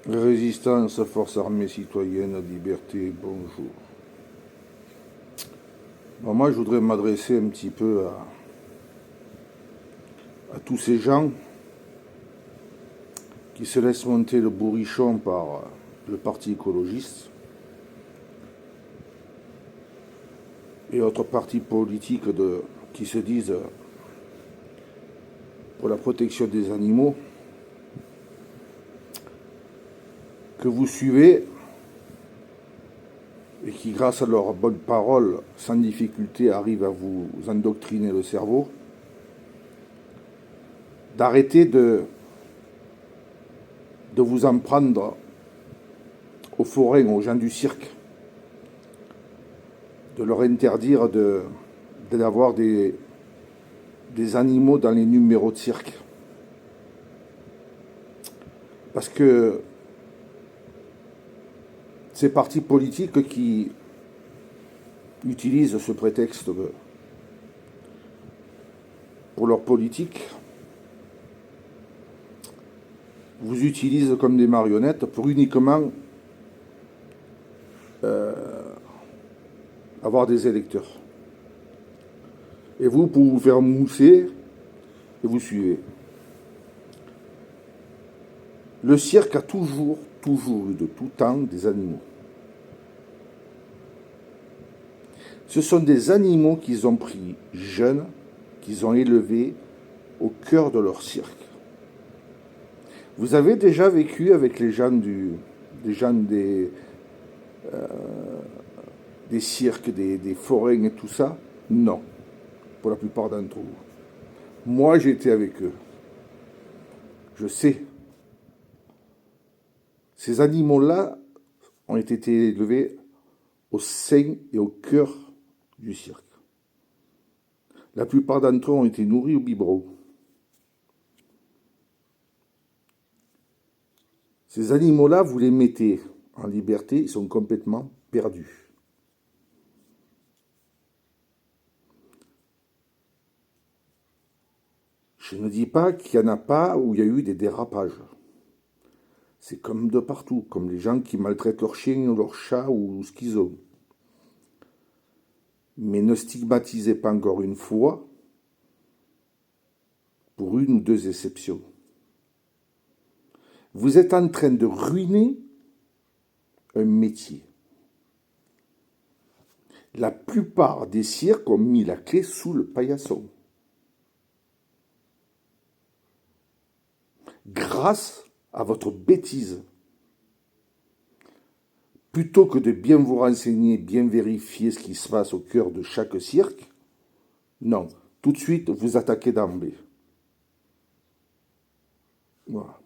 Résistance, force armée citoyenne, liberté, bonjour. Bon, moi, je voudrais m'adresser un petit peu à tous ces gens qui se laissent monter le bourrichon par le parti écologiste et autres partis politiques qui se disent pour la protection des animaux, que vous suivez et qui, grâce à leurs bonnes paroles, sans difficulté, arrivent à vous endoctriner le cerveau, d'arrêter de vous en prendre aux forains, aux gens du cirque, de leur interdire d'avoir des animaux dans les numéros de cirque. Parce que ces partis politiques qui utilisent ce prétexte pour leur politique vous utilisent comme des marionnettes pour uniquement avoir des électeurs. Et vous, pour vous faire mousser, et vous suivez. Le cirque a toujours eu de tout temps des animaux. Ce sont des animaux qu'ils ont pris jeunes, qu'ils ont élevés au cœur de leur cirque. Vous avez déjà vécu avec les gens des cirques, des forains et tout ça? Non, pour la plupart d'entre vous. Moi, j'ai été avec eux. Je sais. Ces animaux-là ont été élevés au sein et au cœur du cirque. La plupart d'entre eux ont été nourris au biberon. Ces animaux-là, vous les mettez en liberté, ils sont complètement perdus. Je ne dis pas qu'il n'y en a pas où il y a eu des dérapages. C'est comme de partout, comme les gens qui maltraitent leurs chiens ou leurs chats ou ce qu'ils ont. Mais ne stigmatisez pas encore une fois pour une ou deux exceptions. Vous êtes en train de ruiner un métier. La plupart des cirques ont mis la clé sous le paillasson. Grâce à votre bêtise. Plutôt que de bien vous renseigner, bien vérifier ce qui se passe au cœur de chaque cirque, non, tout de suite vous attaquez d'emblée. Voilà.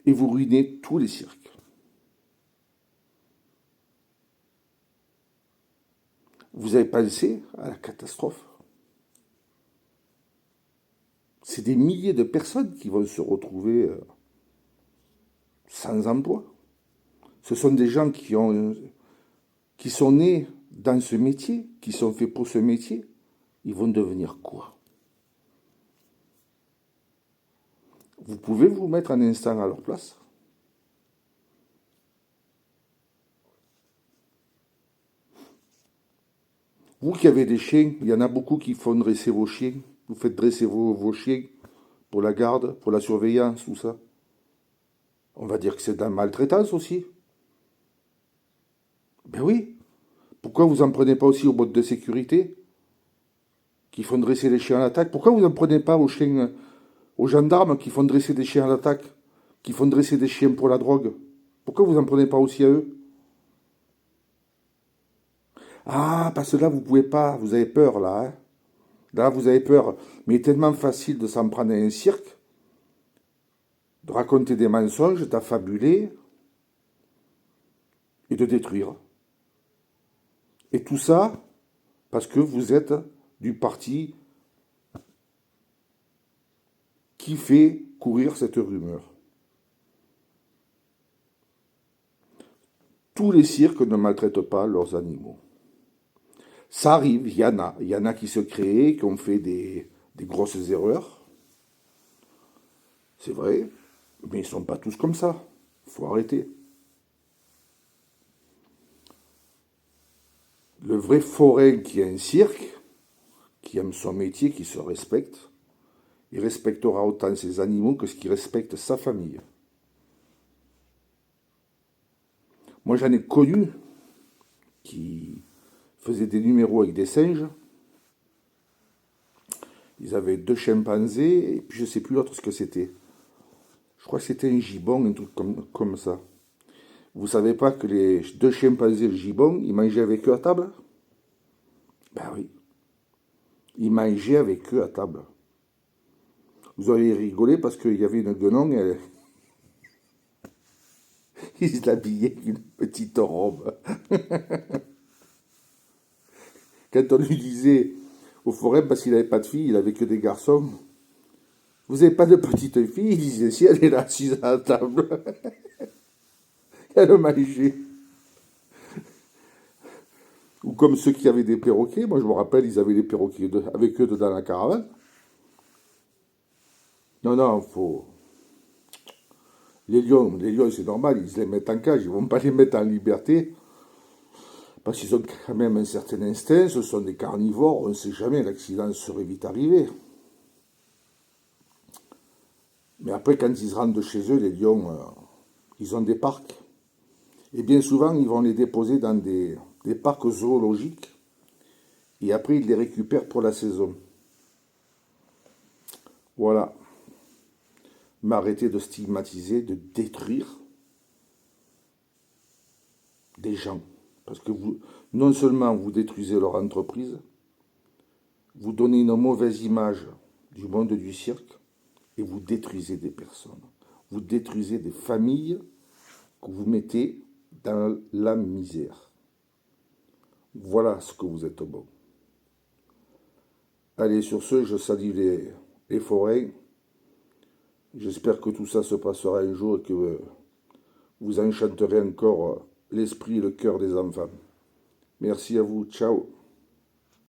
Et vous ruinez tous les cirques. Vous avez pensé à la catastrophe? C'est des milliers de personnes qui vont se retrouver sans emploi. Ce sont des gens qui sont nés dans ce métier, qui sont faits pour ce métier. Ils vont devenir quoi? Vous pouvez vous mettre un instant à leur place? Vous qui avez des chiens, il y en a beaucoup qui font dresser vos chiens. Vous faites dresser vos chiens pour la garde, pour la surveillance, tout ça. On va dire que c'est de la maltraitance aussi. Ben oui. Pourquoi vous n'en prenez pas aussi aux boîtes de sécurité qui font dresser les chiens à l'attaque? Pourquoi vous n'en prenez pas aux chiens, aux gendarmes qui font dresser des chiens à l'attaque, qui font dresser des chiens pour la drogue? Pourquoi vous n'en prenez pas aussi à eux? Ah, parce que là, vous pouvez pas, vous avez peur là. Hein. Là, vous avez peur. Mais il est tellement facile de s'en prendre à un cirque, de raconter des mensonges, d'affabuler et de détruire. Et tout ça parce que vous êtes du parti qui fait courir cette rumeur. Tous les cirques ne maltraitent pas leurs animaux. Ça arrive, il y en a qui se créent, qui ont fait des grosses erreurs. C'est vrai. Mais ils ne sont pas tous comme ça. Il faut arrêter. Le vrai forain qui a un cirque, qui aime son métier, qui se respecte, il respectera autant ses animaux que ce qu'il respecte sa famille. Moi, j'en ai connu qui faisaient des numéros avec des singes. Ils avaient 2 chimpanzés, et puis je ne sais plus l'autre ce que c'était. Je crois que c'était un gibbon, un truc comme ça. Vous savez pas que les 2 chimpanzés et le gibbon, ils mangeaient avec eux à table? Ben oui, ils mangeaient avec eux à table. Vous avez rigolé parce qu'il y avait une guenon, ils l'habillaient avec une petite robe. Quand on lui disait au forain, parce qu'il n'avait pas de fille, il avait que des garçons, vous n'avez pas de petite fille? Il disait, si, elle est là, assise à la table. Elle mangeait. Ou comme ceux qui avaient des perroquets, moi je me rappelle, ils avaient des perroquets avec eux dans la caravane. Non, non, faut. Les lions c'est normal, ils les mettent en cage, ils vont pas les mettre en liberté, parce qu'ils ont quand même un certain instinct, ce sont des carnivores, on ne sait jamais, l'accident serait vite arrivé. Mais après, quand ils rentrent de chez eux, les lions, ils ont des parcs. Et bien souvent, ils vont les déposer dans des parcs zoologiques, et après, ils les récupèrent pour la saison. Voilà. Mais arrêtez de stigmatiser, de détruire des gens. Parce que vous, non seulement vous détruisez leur entreprise, vous donnez une mauvaise image du monde du cirque et vous détruisez des personnes. Vous détruisez des familles que vous mettez dans la misère. Voilà ce que vous êtes bon. Allez, sur ce, je salue les forains. J'espère que tout ça se passera un jour et que vous enchanterez encore l'esprit et le cœur des enfants. Merci à vous. Ciao.